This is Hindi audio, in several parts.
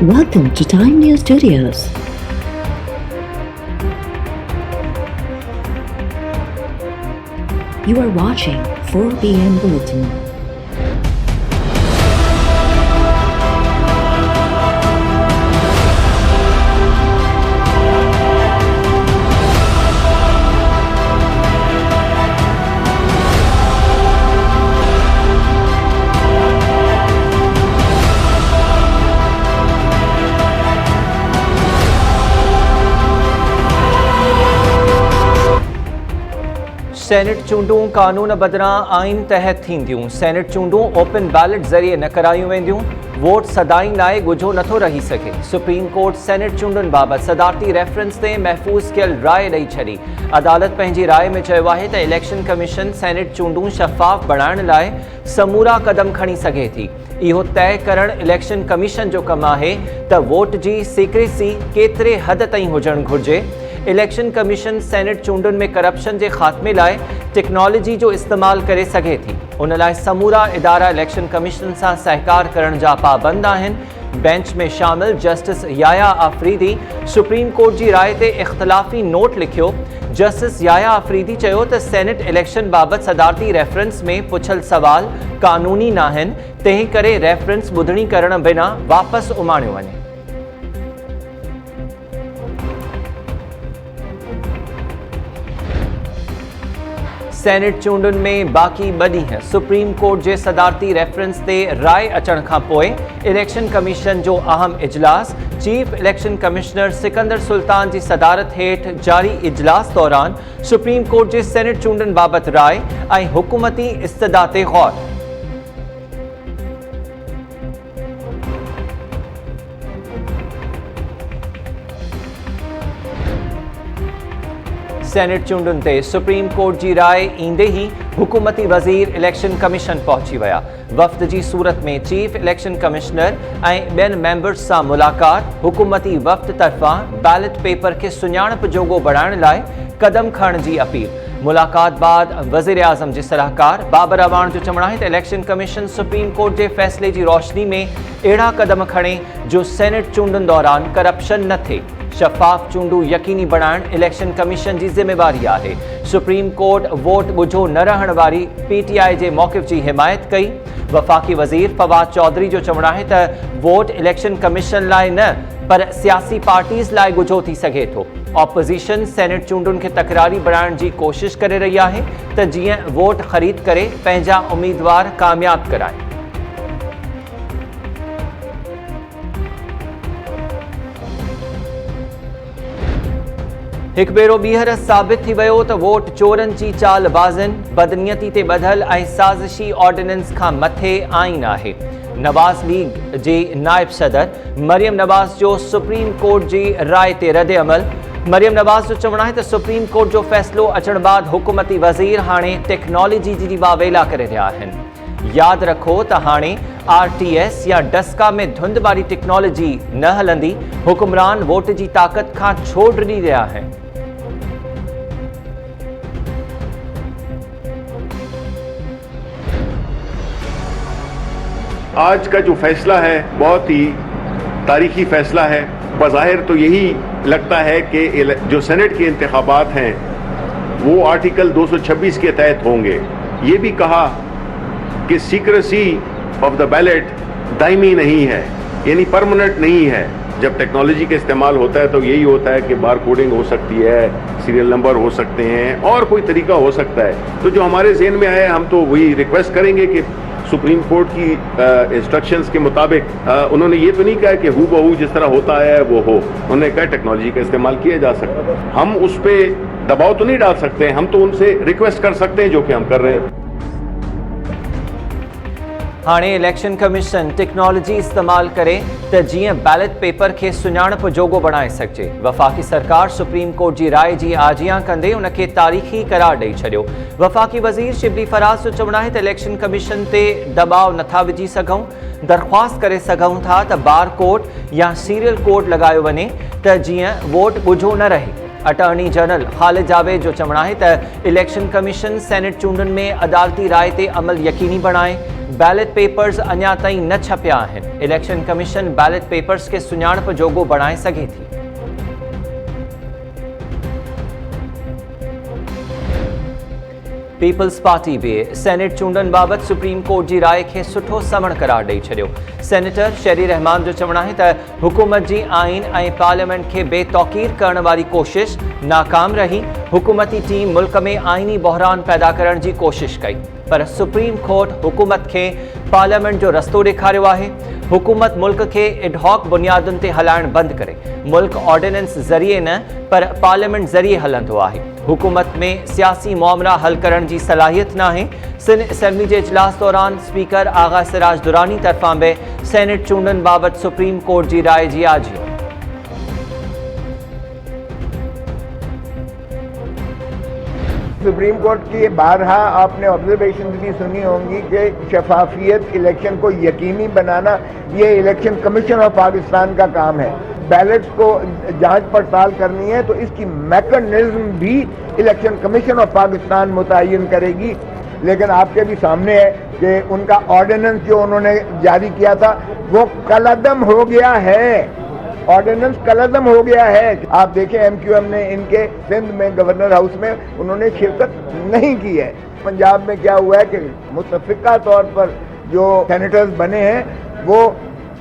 Welcome to Time News Studios. You are watching 4 p.m. Bulletin. Senate चूंडूं कानून बदिरां आइन तहत थींदियूं। सेनेट चूंडूं ओपन बैलेट ज़रिए न करायूं वेंदियूं। वोट सदाईं लाइ ॻुझो नथो रही सघे। सुप्रीम कोर्ट सेनेट चूंडुनि बाबति सदारती रेफरेंस ते महफ़ूज़ कयल राय ॾेई छॾी। अदालत पंहिंजी राय में चयो आहे त इलेक्शन कमीशन सेनेट चूंडूं शफ़ाफ़ बणाइण लाइ समूरा क़दम खणी सघे थी। इहो तइ करणु इलेक्शन कमीशन जो कमु आहे त वोट जी सीक्रेसी केतिरे हद ताईं हुजणु घुरिजे। इलेक्शन कमीशन सेनेट चूंडुनि में करप्शन जे ख़ात्मे लाइ टेक्नोलॉजी जो इस्तेमालु करे सघे थी। उन लाइ समूरा इदारा इलेक्शन कमीशन सां सहकार करण जा पाबंद आहिनि। बेंच में शामिल जस्टिस याया आफरीदी सुप्रीम कोर्ट जी राय ते इख़्तिलाफ़ी नोट लिखियो। जस्टिस याया आफरीदी चयो त सेनेट इलेक्शन बाबति सदारती रेफरेंस में पुछल सवाल कानूनी नाहिनि, तंहिं करे रेफरेंस ॿुधणी करण बिना वापसि उमाणियो वञे। सेनेट चूंडुनि में बाक़ी 2 ॾींहं। सुप्रीम कोर्ट जे सदारती रेफरेंस ते राय अचण खां पोइ इलेक्शन कमीशन जो अहम इजलास chief election commissioner Sikandar Sultan जी सदारत हेठि जारी इजलास दौरान सुप्रीम कोर्ट जे सेनेट चूंडुनि बाबति राय ऐं हुकूमती इस्तदा ते गौर। सेनेट चूंडुनि ते सुप्रीम कोर्ट जी राय ईंदे ई हुकूमती वज़ीर इलेक्शन कमीशन पहुची विया। वफ़द जी सूरत में चीफ इलेक्शन कमिश्नर ऐं ॿियनि मेंबर्स सां मुलाक़ात। हुकूमती वफ़द तरफ़ां बैलेट पेपर खे सुञाणप जोॻो बणाइण लाइ क़दम खणण जी अपील। मुलाक़ात बाद वज़ीर आज़म जे सलाहकार बाबर अवान जो चवणु आहे त इलेक्शन कमीशन सुप्रीम कोर्ट जे फ़ैसिले जी रोशनी में अहिड़ा क़दम खणे जो सेनेट चूंडुनि दौरान करप्शन न थिए। शफ़ाफ़ चूंडूं यकीनी बणाइण इलेक्शन कमीशन जी ज़िम्मेवारी आहे। सुप्रीम कोर्ट वोट ॻुझो न रहण वारी PTI जे मौक़िफ़ जी हिमायत कई। वफ़ाक़ी वज़ीर फवाद चौधरी जो चवणु आहे त वोट इलेक्शन कमीशन लाइ न पर सियासी पार्टीज़ लाइ ॻुझो थी सघे थो। ऑपोज़िशन सेनेट चूंडुनि खे तकरारी बणाइण जी कोशिश करे रही आहे त जीअं वोट ख़रीद करे पंहिंजा उम्मीदवार कामयाब कराए। हिकु भेरो ॿीहर साबित थी वियो त वोट चोरनि जी चालबाज़नि बदनियती ते ॿधल ऐं साज़िशी ऑर्डिनेंस खां मथे आइन आहे। नवाज़ लीग जे नायब सदर मरियम नवाज़ जो सुप्रीम कोर्ट जी राय ते रद्द अमल। मरियम नवाज़ जो चवणु आहे त सुप्रीम कोर्ट जो फ़ैसिलो अचण बाद हुकूमती वज़ीर हाणे टेक्नोलॉजी जी वावेला करे रहिया आहिनि। यादि रखो त हाणे RTS या डस्का में धुंध वारी टेक्नोलॉजी न हलंदी। हुक्मरान वोट जी ताक़त खां छो डिॼी रहिया आहिनि। आज का जो फैसला है बहुत ही तारीखी फैसला है। बज़ाहिर तो यही लगता है कि जो सेनेट के इंतखाबात हैं वो आर्टिकल 226 के तहत होंगे। ये भी कहा कि secrecy of the ballot Daimi नहीं है, यानी परमानेंट नहीं है। जब टेक्नोलॉजी का इस्तेमाल होता है तो यही होता है कि बार कोडिंग हो सकती है, सीरियल नंबर हो सकते हैं और कोई तरीका हो सकता है। तो जो हमारे ज़हन में आया हम तो वही रिक्वेस्ट करेंगे कि सुप्रीम कोर्ट की इंस्ट्रक्शंस के मुताबिक उन्होंने ये तो नहीं कहा कि हूबहू जिस तरह होता है वो हो। उन्होंने कहा टेक्नोलॉजी का इस्तेमाल किया जा सकता है। हम उस पर दबाव तो नहीं डाल सकते, हम तो उनसे रिक्वेस्ट कर सकते हैं, जो कि हम कर रहे हैं। हाणे इलेक्शन कमीशन टेक्नोलॉजी इस्तेमाल करे त जीअं बैलेट पेपर खे सुञाणप जोॻो बणाए सघिजे। वफ़ाक़ी सरकार सुप्रीम कोर्ट जी राय जी आजियां कंदे उन खे तारीख़ी करार ॾेई छॾियो। वफ़ाक़ी वज़ीर शिबली फराज़ जो चवणु आहे त इलेक्शन कमीशन ते दबाव नथा विझी सघूं। दरख़्वास्त करे सघूं था त बार कोड या सीरियल कोड लॻायो वञे त जीअं वोट ॻुझो न रहे। अटॉर्नी जनरल ख़ालिद जावेद जो चवणु आहे त इलेक्शन कमीशन सेनेट चूंडुनि में अदालती राय ते अमल यकीनी बणाए। बैलेट पेपर्स अञा ताईं न छपिया आहिनि। इलेक्शन कमीशन बैलेट पेपर्स खे सुञाणप जोॻो बणाए सघे थी। पीपल्स पार्टी बि सेनेट चूंडनि बाबति सुप्रीम कोर्ट जी राय खे सुठो समण करार ॾेई छॾियो। सेनेटर शेरी रहमान जो चवणु आहे त हुकूमत जी आइन ऐं पार्लियामेंट खे बेतौकीर करण वारी कोशिश नाकाम रही। हुकूमती टीम मुल्क में आइनी बहरान पैदा करण जी कोशिश कई, पर सुप्रीम कोर्ट हुकूमत खे पार्लियामेंट जो रस्तो ॾेखारियो आहे। हुकूमत मुल्क खे एडहॉक बुनियादुनि ते हलाइण बंदि करे मुल्क ऑर्डिनेंस ज़रिए न पर पार्लियामेंट ज़रिए हलंदो आहे। हुकूमत में सियासी मामला हल करण जी सलाहियत नाहे। सिंध असेंबली जे इजलास दौरान स्पीकर आगा सिराज दुरानी तरफ़ां बि सेनेट चूंडनि बाबति सुप्रीम कोर्ट जी राय जी आजियो। सुप्रीम कोर्ट की बारहा आपने ऑब्जर्वेशन भी सुनी होंगी कि शफाफियत इलेक्शन को यकीनी बनाना ये इलेक्शन कमीशन ऑफ पाकिस्तान का काम है। बैलेट्स को जांच पड़ताल करनी है तो इसकी मैकेनिज्म भी इलेक्शन कमीशन ऑफ पाकिस्तान मुतय्यन करेगी। लेकिन आपके भी सामने है कि उनका ऑर्डिनेंस जो उन्होंने जारी किया था वो कलअदम हो गया है। ऑर्डिनेंस कलअदम हो गया है। आप देखें MQM ने इनके सिंध में गवर्नर हाउस में उन्होंने शिरकत नहीं की है। पंजाब में क्या हुआ है कि मुतफ़िका तौर पर जो सेनेटर्स बने हैं वो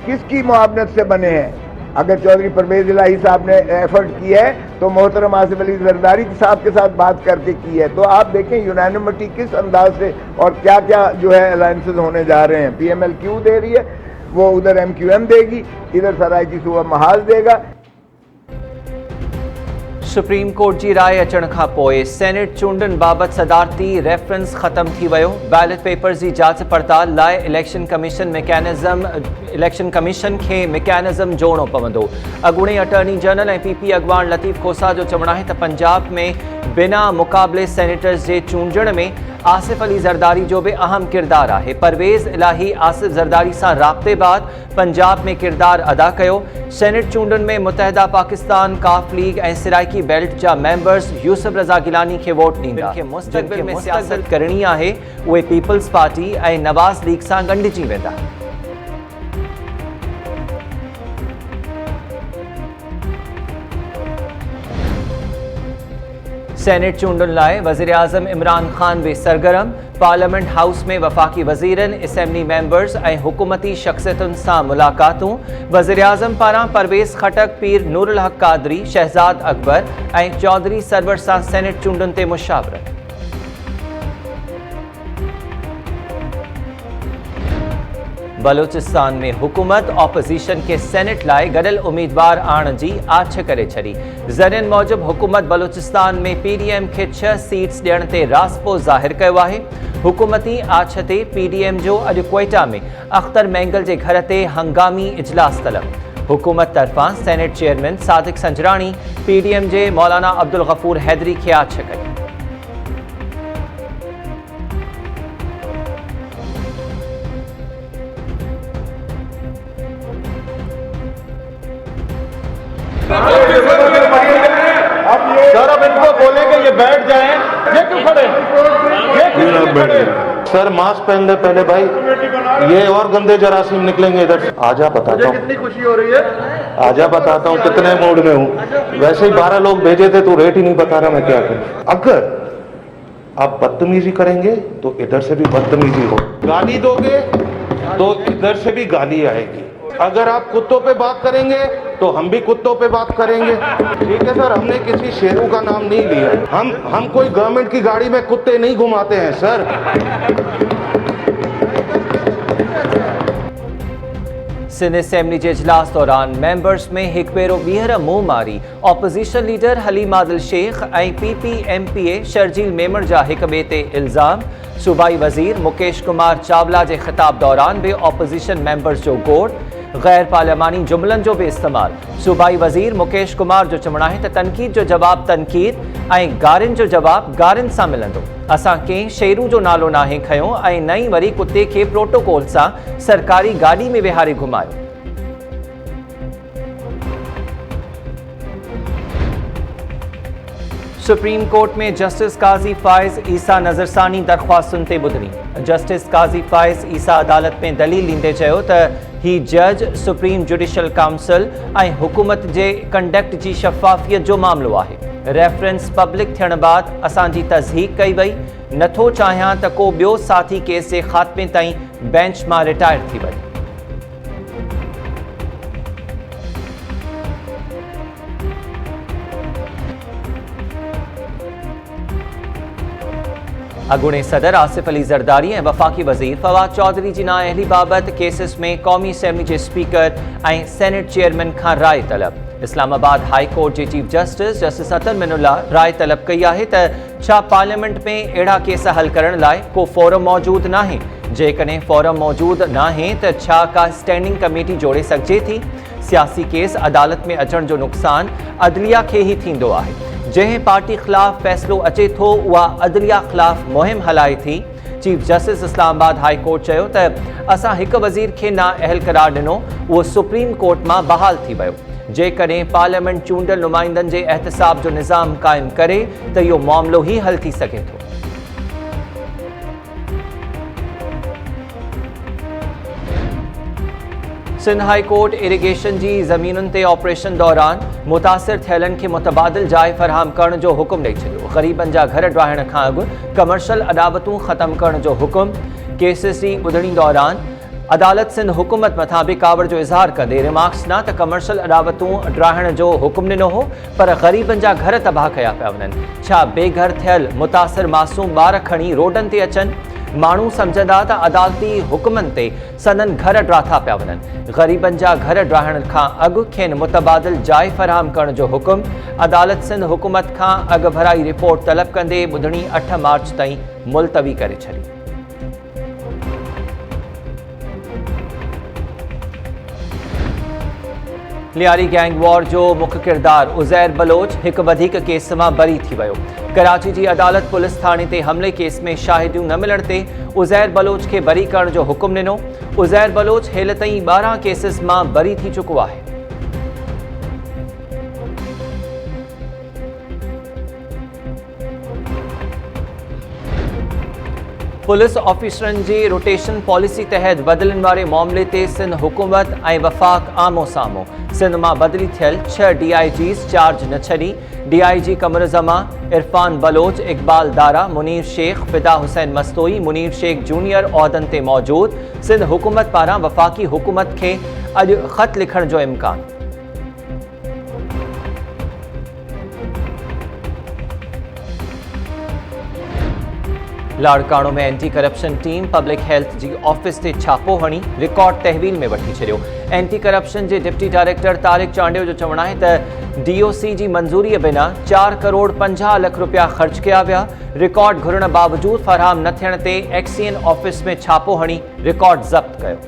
किसकी मुआवनत से बने हैं। अगर चौधरी परवेज इलाही साहब ने एफर्ट किया है तो मोहतरम आसिफ अली जरदारी साहब के साथ बात करके की है। तो आप देखें यूनानिमिटी किस अंदाज से और क्या क्या जो है अलायंसेस होने जा रहे हैं। PML क्यों दे रही है, वो उधर MQM देगी, इधर सराइकी सूबा महाज देगा। सुप्रीम कोर्ट जी राय अचण खां पोइ सेनेट चूंडनि बाबति सदारती रेफरेंस ख़त्म थी वियो। बैलेट पेपर्स जी जांच पड़ताल लाइ इलेक्शन कमीशन खे मैकेनिज़म जोड़णो पवंदो। अॻूणे अटॉर्नी जनरल ऐं PP अॻवान लतीफ़ खोसा जो चवणु आहे त पंजाब में बिना मुक़ाबले सेनेटर्स जे चूंडण में आसिफ अली ज़रदारी जो भी अहम किरदार है। परवेज़ इलाही आसिफ ज़रदारी सां राब्ते बाद पंजाब में किरदार अदा कयो। सेनेट चूंडनि में मुतहदा पाकिस्तान, काफ लीग ऐं सिराइकी बेल्ट जा मेंबर्स यूसुफ रज़ा गिलानी खे वोट ॾींदा। मुस्तक़बिल में सियासत करणी आहे उहे पीपल्स पार्टी ऐं नवाज़ लीग सां ॻंढिजी वेंदा। सेनेट चूंडनि लाइ वज़ीर आज़म इमरान खान भी सरगर्म। पार्लियामेंट हाउस में वफ़ाक़ी वज़ीरनि, असेंबली मेंबर्स ऐं हुकूमती शख़्सियतुनि सां मुलाक़ातूं। वज़ीर आज़म पारां परवेज़ खटक, पीर नूरुल हक कादरी, शहज़ाद अकबर ऐं चौधरी सरवर सां सेनेट चूंडनि ते मुशावरत। बलूचिस्तान में हुकूमत ऑपोजिशन के सेनेट लाइ गॾियल उम्मीदवार आणण जी आछ करे छॾी। ज़रियनि मूजिब हुकूमत बलूचिस्तान में PDM खे 6 सीट्स ॾियण ते रासपो ज़ाहिर कयो आहे। हुकूमती आछ ते PDM जो अॼु क्वेटा में अख्तर मैंगल जे घर ते हंगामी इजलास तलब। हुकूमत तरफ़ां सेनेट चेयरमैन सादिक संजराणी PDM जे मौलाना अब्दुल गफूर हैदरी खे आछ कई। सर अब इनको बोलेंगे ये बैठ जाएं। ये क्यों खड़े? ये क्यों खड़े? सर मास्क पहन ले पहले भाई, ये और गंदे जरासीम निकलेंगे इधर से। आजा बताता हूँ कितनी खुशी हो रही है। आजा बताता हूँ कितने मूड में हूँ। वैसे ही 12 लोग भेजे थे, तू रेट ही नहीं बता रहा, मैं क्या करूँ। अगर आप बदतमीजी करेंगे तो इधर से भी बदतमीजी हो, गाली दोगे तो इधर से भी गाली आएगी। अगर आप कुत्तों पे बात करेंगे तो हम भी कुत्तों पे बात करेंगे। ठीक है सर, हमने किसी शेरू का नाम नहीं लिया। हम कोई गवर्नमेंट की गाड़ी में कुत्ते नहीं घुमाते हैं सर। सिंध असेंबली के इजलास दौरान मेंबर्स में एक भेरो ॿीहर मुंह मारी ऑपोजिशन लीडर हलीम आदिल शेख ऐं PP MPA शर्जील मेमण जा हिक ॿिए ते इल्ज़ाम। सूबाई वज़ीर मुकेश कुमार चावला के खिताब दौरान भी ऑपोजिशन मेंबर्स जो गोड़। गैर पार्लियामानी जुमलन जो भी इस्तेमाल। सूबाई वज़ीर मुकेश कुमार जो चवणु आहे त तनक़ीद जो जवाब तनक़ीद ऐं गारिन जो जवाब गारिन सां मिलंदो। असां कंहिं शेरू जो नालो नाहे खयो ऐं न ई वरी कुत्ते खे प्रोटोकॉल सां सरकारी गाड़ी में विहारे घुमायो। सुप्रीम कोर्ट में जस्टिस काजी फाइज ईसा नज़रसानी दरख्वास्त सुनते ॿुधणी। जस्टिस काजी फाइज ईसा अदालत में दलील ॾींदे चयो त ही जज सुप्रीम जुडिशल काउंसिल ऐं हुकूमत जे कंडक्ट जी शफ़ाफ़ियत जो मामिलो आहे। रेफरेंस पब्लिक थियण बाद असांजी तज़हीक कई वई। नथो चाहियां त को ॿियो साथी केस जे ख़ात्मे ताईं बेंच मां रिटायर थी वञे। अॻूणे सदर आसिफ अली ज़रदारी ऐं वफ़ाक़ी वज़ीर फवाद चौधरी जी नाअहली बाबति केसिस में क़ौमी असेंबली जे स्पीकर ऐं सेनेट चेयरमैन खां राय तलब। इस्लामाबाद हाई कोर्ट जे चीफ जस्टिस अतर मिनुल्लाह राय तलब कई आहे त छा पार्लियामेंट में अहिड़ा केस हल करण लाइ को फोरम मौजूदु नाहे। जेकॾहिं फोरम मौजूदु नाहे त छा का स्टैंडिंग कमेटी जोड़े सघिजे थी। सियासी केस अदालत में अचण जो नुक़सान अदलिया खे ई थींदो आहे। जंहिं पार्टी ख़िलाफ़ फ़ैसिलो अचे थो उहा अदलिया ख़िलाफ़ मुहिम हलाए थी। Chief justice Islamabad high court चयो त असां हिकु वज़ीर खे नाअहल करार ॾिनो, उहो सुप्रीम कोर्ट मां बहाल थी वियो। जेकॾहिं पार्लियामेंट चूंडियल नुमाइंदनि जे एहतिसाब जो निज़ाम क़ाइमु करे त इहो मामिलो ई हल थी सघे थो। सिंध हाई कोर्ट इरिगेशन जी ज़मीनुनि ते ऑपरेशन दौरान मुतासिर थियलनि खे मुतबादिल जाइ फ़राहम करण जो हुकुम ॾेई छॾियो। ग़रीबनि जा घर ॾाहण खां अॻु कमर्शियल अदावतूं ख़तमु करण जो हुकुम। केसिस जी ॿुधणी दौरान अदालत सिंध हुकूमत मथां बि कावड़ जो इज़हार कंदे रिमार्क्स ॾिना त कमर्शियल अदावतूं ॾाहण जो हुकुम ॾिनो हो, पर ग़रीबनि जा घर तबाह कया पिया वञनि। छा बेघर थियल मुतासिर मासूम ॿार खणी रोडनि ते अचनि। माण्हू सम्झंदा त अदालती हुकुमनि ते संदन घर ड्राथा पिया वञनि। ग़रीबनि जा घर ड्राहण खां अॻु खेनि मुतबादिल जाइ फ़राहम करण जो हुकुम। अदालत सिंध हुकूमत खां अॻु भराई रिपोर्ट तलब कंदे ॿुधणी 8 मार्च ताईं मुलतवी करे छॾी। लियारी गैंग वॉर जो मुख्य किरदार उज़ैर बलोच हिकु वधीक केस मां बरी थी वियो। कराची जी अदालत पुलिस थाणे ते हमले केस में शाहिदियूं न मिलण ते उज़ैर बलोच खे बरी करण जो हुकुम ॾिनो। उज़ैर बलोच हेल ताईं 12 केसिस मां बरी थी चुको आहे। पुलिस ऑफिसरनि जी रोटेशन पॉलिसी तहत बदिलनि वारे मामले ते सिंध हुकूमत ऐं वफ़ाक़ आमो साम्हूं। सिंध मां बदिली थियल 6 DIGs चार्ज न छॾी। DIG कमरुज़मा, इरफान बलोच, इक़बाल दारा, मुनीर शेख, फ़िदा हुसैन मस्तोई, मुनीर शेख जूनियर उहिदनि ते मौजूद। सिंध हुकूमत पारां वफ़ाक़ी हुकूमत खे अॼु ख़त लिखण जो इम्कान। लाड़काणो में anti corruption team public health जी ऑफिस ते छापो हणी रिकॉर्ड तहवील में वठी छॾियो। एंटी करप्शन जे डिप्टी डायरेक्टर तारिक चांडियो जो चवणु आहे त DOC जी मंज़ूरी बिना 4 करोड़ 50 लख रुपया ख़र्च कया विया। रिकॉर्ड घुरण बावजूदि फराहम न थियण ते एक्सीएन ऑफिस में छापो हणी रिकॉर्ड ज़ब्त कयो।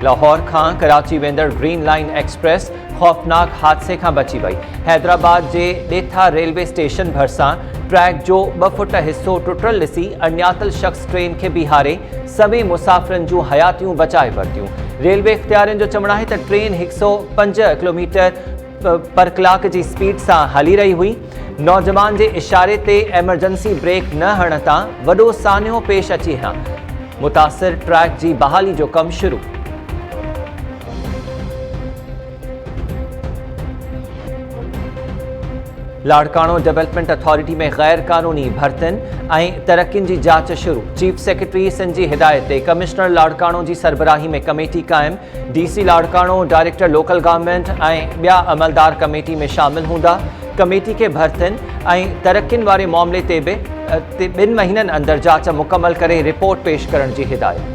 लाहौर खां कराची वेंदड़ ग्रीन लाइन एक्सप्रेस खौफनाक हादसे खां बची वई। हैदराबाद जे ॾेथा रेलवे स्टेशन भरिसां ट्रैक जो 2 फुट हिस्सो टुटल ॾिसी अञातल शख़्स ट्रेन खे बीहारे सभई मुसाफ़िरनि जूं हयातियूं बचाए वरितियूं। रेलवे इख़्तियारनि जो चवणु आहे त ट्रेन 105 किलोमीटर पर कलाक जी स्पीड सां हली रही हुई। नौजवान जे इशारे ते एमरजेंसी ब्रेक न हणण तां वॾो सान्हो पेश अची हा। मुतासिर ट्रैक जी बहाली जो कमु शुरू। लाड़काणो डेवलपमेंट अथॉरिटी में गैर कानूनी भर्तियुनि ऐं तरक़ियुनि जी जांच शुरू। चीफ सेक्रेटरी सिंध जी हिदायत ते कमिश्नर लाड़काणो जी सरबराही में कमेटी क़ाइम। DC Larkana, director local government ऐं ॿिया अमलदार कमेटी में शामिल हूंदा। कमेटी खे भर्तियुनि ऐं तरक़ियुनि वारे मामले ते बि 2 महीननि अंदरि जांच मुकमल करे रिपोर्ट पेश करण जी हिदायत।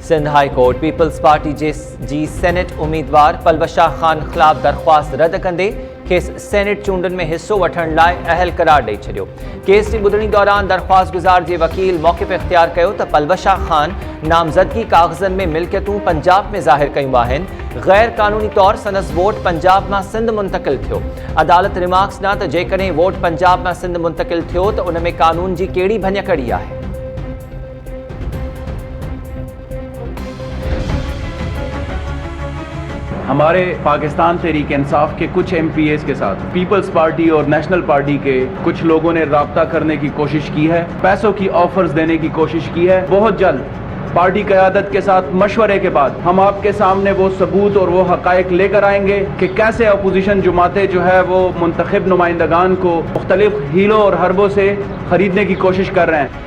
Sindh high court people's party जी सेनेट उम्मीदवार पलवशा ख़ान ख़िलाफ़ दरख़्वास्त रद्द कंदे खेसि सेनेट चूंडनि में हिसो वठण लाइ अहल करार ॾेई छॾियो। केस जी ॿुधणी दौरान दरख़्वास्त गुज़ार जे वकील मौक़िफ़ इख़्तियार कयो त पलवशा ख़ान नामज़दगी काग़ज़नि में मिल्कियतूं पंजाब में ज़ाहिर कयूं आहिनि। गैर क़ानूनी तौर संदसि वोट पंजाब मां सिंध मुंतक़िल थियो। अदालत रिमार्क्स ॾिना त जेकॾहिं वोट पंजाब मां सिंध मुंतक़िल थियो त उन में क़ानून जी कहिड़ी भञकड़ी आहे। हमारे पाकिस्तान तहरीक इंसाफ के कुछ MPs के साथ पीपल्स पार्टी और नेशनल पार्टी के कुछ लोगों ने राब्ता करने की कोशिश की है, पैसों की ऑफर्स देने की कोशिश की है। बहुत जल्द पार्टी क़यादत के साथ मशवरे के बाद हम आपके सामने वो सबूत और वो हक़ाइक़ लेकर आएंगे कि कैसे अपोजिशन जमातें जो है वो मुंतखब नुमाइंदगान को मुख्तलिफ हीलों और हरबों से ख़रीदने की कोशिश कर रहे हैं।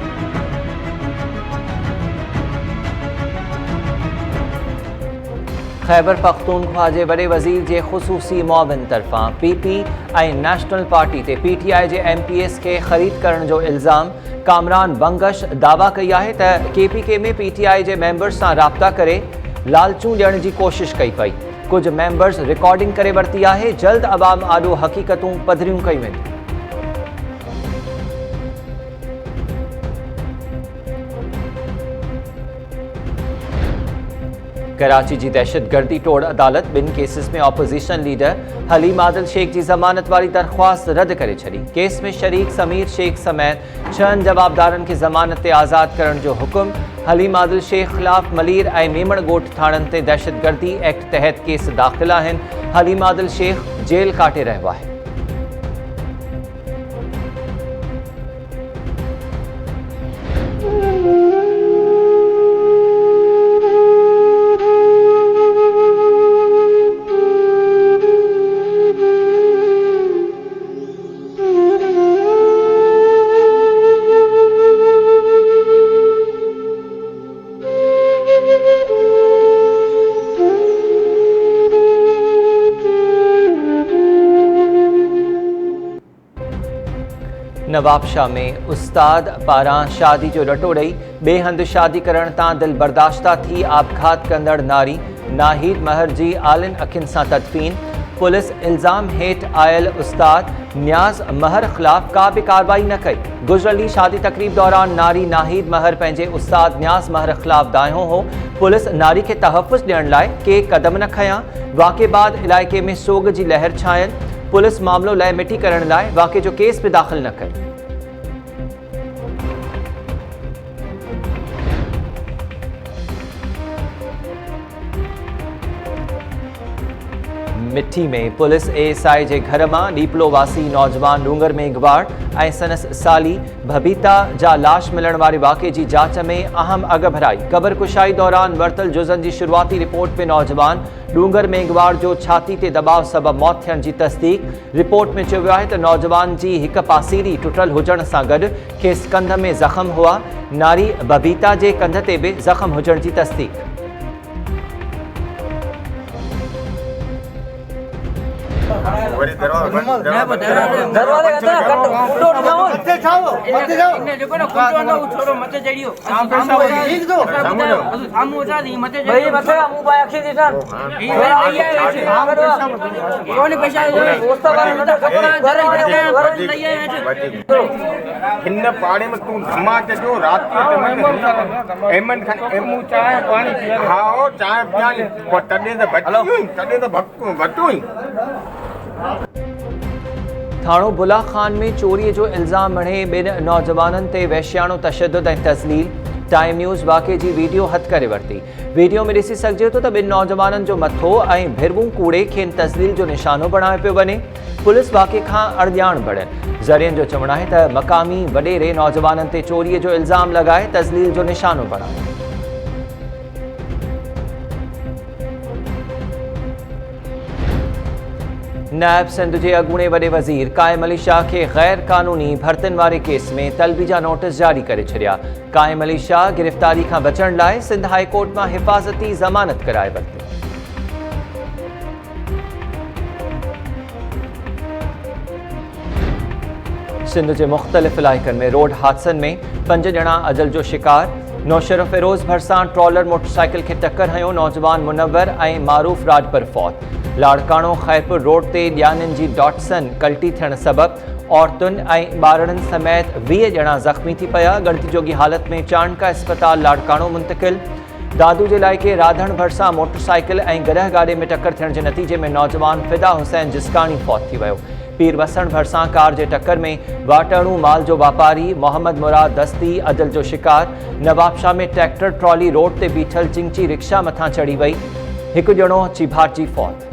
खैबर पख्तूनख्वा जे वॾे वज़ीर जे ख़ुसूसी मुआविन तरफ़ां PP ऐं नेशनल पार्टी ते PTI जे MPs खे ख़रीद करण जो इल्ज़ाम। कामरान बंगश दावा कई आहे त KPK में PTI जे मेंबर्स सां राब्ता करे लालचूं ॾियण जी कोशिश कई पई। कुझु मेंबर्स रिकॉर्डिंग करे वरिती आहे। जल्द अवाम आॾो हक़ीक़तूं पधरियूं कयूं वेंदियूं। कराची जी दहशतगर्दी तोड़ अदालत ॿिनि केसिस में ऑपोजिशन लीडर हलीम आदिल शेख जी ज़मानत वारी दरख़्वास्त रद्द करे छॾी। केस में शरीक समीर शेख समेत 6 जवाबदारनि खे ज़मानत ते आज़ाद करण जो हुकुम। हलीम आदिल शेख ख़िलाफ़ मलीर ऐं मेमण ॻोठ थाणनि ते दहशतगर्दी एक्ट तहत केस दाख़िल आहिनि। हलीम आदिल शेख जेल काटे रहियो आहे। नवाबशाह में उस्ताद पारां शादी जो रटो ॾेई ॿिए हंधि शादी करण तां दिल बर्दाश्ता थी आपघात कंदड़ नारी नाहिद महर जी आलिन अखियुनि सां तदफ़ीन। पुलिस इल्ज़ाम हेठि आयल उस्ताद न्याज़ महर ख़िलाफ़ का बि कार्रवाई न कई। गुज़िरियल शादी तक़रीब दौरान नारी नाहिद महर पंहिंजे उस्ताद न्याज़ महर ख़िलाफ़ दाहियो हो। पुलिस नारी खे तहफ़्फ़ुज़ ॾियण लाइ के क़दम न खयां। वाक़े बाद इलाइक़े में सोग जी लहर छायल। पुलिस मामलो लय मिटी करण लाइ वाक़े जो केस बि दाख़िल न कई। मिठी में पुलिस ASI जे घर मां डीपलो वासी नौजवान डूंगर में अगवाड़ ऐं संदसि साली बबीता जा लाश मिलण वारे वाक़े जी जांच में अहम अग भराई। क़बर कुशाई दौरान वरतल जुज़न जी शुरूआती रिपोर्ट में नौजवान डूंगर में अगवाड़ जो छाती ते दबाव सबब मौत थियण जी तस्दीक। रिपोर्ट में चयो वियो आहे त नौजवान जी हिक पासीरी टुटल हुजण सां गॾु खेसि कंध में ज़ख़्म हुआ। नारी बबीता जे कंध ते बि ज़ख़्म हुजण जी तस्दीक। हिन पाणी में तूं धमाके जो रात जो एमन एमू चाय पानी पिया हाओ चाय पिया तॾहिं त भटू थाणो बुला खान में चोरी जो इल्ज़ाम मणे ॿिनि नौजवाननि ते वहशियाणो तशद्दुद ऐं तज़लील। टाइम न्यूज़ वाक़े जी वीडियो हथ करे वरिती। वीडियो में ॾिसी सघिजे थो त ॿिनि नौजवाननि जो मथो ऐं भिरवूं कूड़े खेनि तज़लील जो निशानो बणायो पियो वञे। पुलिस वाक़े खां अणॼाण बणियनि। ज़रियनि जो चवणु आहे त मक़ामी वॾेरे नौजवाननि ते चोरीअ जो इल्ज़ाम लॻाए तज़लील जो निशानो बणायो। नायब सिंध जे अॻूणे वॾे वज़ीर काइम अली शाह खे गैर क़ानूनी भर्तियुनि वारे केस में तलबी जा नोटिस जारी करे छॾिया। काइम अली शाह गिरफ़्तारी खां बचण लाइ सिंध हाई कोर्ट मां हिफ़ाज़ती ज़मानत कराए वरिती। सिंध जे मुख़्तलिफ़ इलाइक़नि में रोड हादसनि में 5 ॼणा अजल जो शिकार। नौशर फिरोज़ भरिसां ट्रॉलर मोटरसाइकिल खे टक्कर हयो। नौजवान मुनव्वर ऐं मारूफ़ राजपर फौत। लाड़काणो खैरपुर रोड ते ॼाणनि जी डॉटसन कल्टी थियण सबबि औरतुनि ऐं ॿारनि समेत 20 ॼणा ज़ख़्मी थी पिया। ॻणती जोगी हालत में चाणका अस्पताल लाड़काणो मुंतक़िल। दादू जे इलाइक़े राधण भरिसां मोटरसाइकिल ऐं गॾह गाॾे में टक्कर थियण जे नतीजे में नौजवान फ़िदा हुसैन जिस्काणी फौत थी वियो। पीर वसण भरिसां कार जे टक्कर में वाटणू माल जो वापारी मोहम्मद मुराद दस्ती अजल जो शिकार। नवाबशाह में ट्रैक्टर ट्रॉली रोड ते बीठल चिंची रिक्शा मथां चढ़ी वई। हिकु ॼणो चिभाटिजी फौत।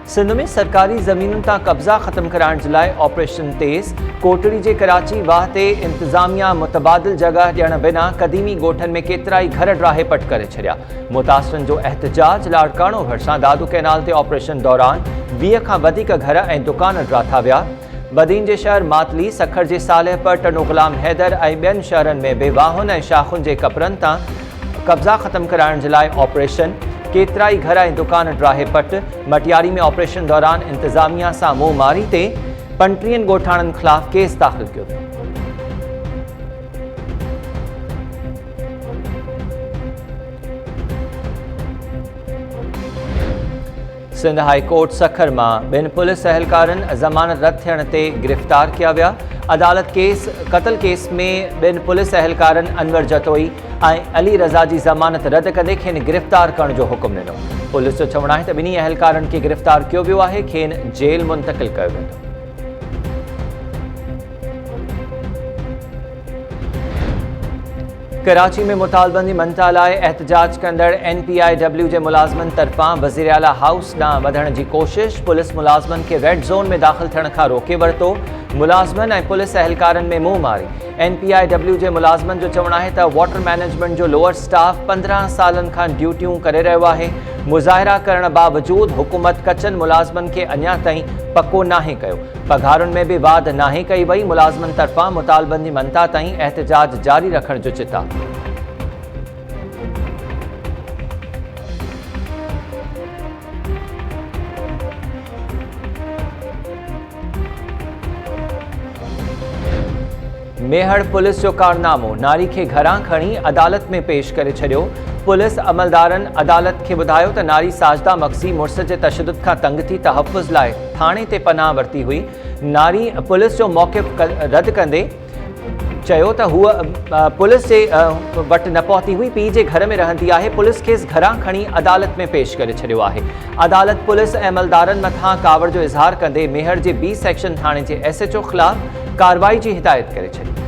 सिंध में सरकारी ज़मीनुनि तां कब्ज़ा ख़त्म कराइण जे लाइ ऑपरेशन तेज़। कोटड़ी जे कराची वाह ते इंतज़ामिया मुतबादिल जगह ॾियण बिना क़दीमी ॻोठनि में केतिरा ई घर ड्राहे पट करे छॾिया। मुतासिरनि जो एहतजाज। लाड़काणो भरिसां दादू कैनाल ते ऑपरेशन दौरान 20 खां वधीक घर ऐं दुकान ड्राथा विया। बदीन जे शहर मातली, सखर जे सालेह पर टनो ग़ुलाम हैदर ऐं ॿियनि शहरनि में बेवाहुनि ऐं शाख़ुनि जे कपरनि तां कब्ज़ा ख़त्म कराइण जे लाइ ऑपरेशन। केतिरा ई घर ऐं दुकान ड्राहे पट। मटियारी में ऑपरेशन दौरान इंतज़ामिया सां मुंहुं मारी ते 35 ॻोठाणनि ख़िलाफ़ केस दाख़िल कयो वियो। सिंध हाई कोर्ट सखर मां 2 पुलिस एहलकारनि ज़मानत रद्द थियण ते गिरफ़्तार किया विया। अदालत क़त्ल केस में 2 पुलिस एहलकारनि अनवर जतोई ऐं अली रज़ा जी ज़मानत रद्द कंदे खेनि गिरफ़्तार करण जो हुकुम ॾिनो। पुलिस जो चवणु आहे त ॿिन्ही एहलकारनि खे गिरफ़्तार कयो वियो आहे, खेनि जेल मुंतक़िल कयो वेंदो। कराची में मुतालबंदी मनता लाइ एहतजाज कंदड़ NPIW जे मुलाज़मनि तरफ़ां वज़ीर आला हाउस ॾांहुं वधण जी कोशिश। पुलिस मुलाज़मनि खे रेड ज़ोन में दाख़िल थियण खां रोके वरितो। मुलाज़मनि ऐं पुलिस एहलकारनि में मुंहुं मारी। NPIW जे मुलाज़मनि जो चवणु आहे त वाटर मैनेजमेंट जो लोअर स्टाफ 15 सालनि खां ड्यूटियूं करे रहियो आहे। मुज़ाहिरा करण बावजूदि हुकूमत कचनि मुलाज़मनि खे अञा ताईं पको नाहे कयो। पघारुनि में बि वाध नाहे कई वई। मुलाज़मनि तरफ़ां मुतालबंदी मनता ताईं एहतजाज जारी रखण जो चिता। मेहड़ पुलिस जो कारनामो। नारी खे घरां खणी अदालत में पेश करे छॾियो। पुलिस अमलदारनि अदालत खे ॿुधायो त नारी साजदा मक्सी मुड़ुस जे तशद्दुद खां तंग थी तहफ़ुज़ लाइ थाणे ते पनाह वरिती हुई। नारी पुलिस जो मौक़िफ़ रद्द कंदे चयो त हूअ पुलिस जे वटि न पहुती हुई, पीउ जे घर में रहंदी आहे। पुलिस खेसि घरां खणी अदालत में पेश करे छॾियो आहे। अदालत पुलिस ऐं अमलदारनि मथां कावड़ जो इज़हार कंदे मेहर जे B सेक्शन थाणे जे SHO ख़िलाफ़ कार्रवाई जी हिदायत करे छॾी।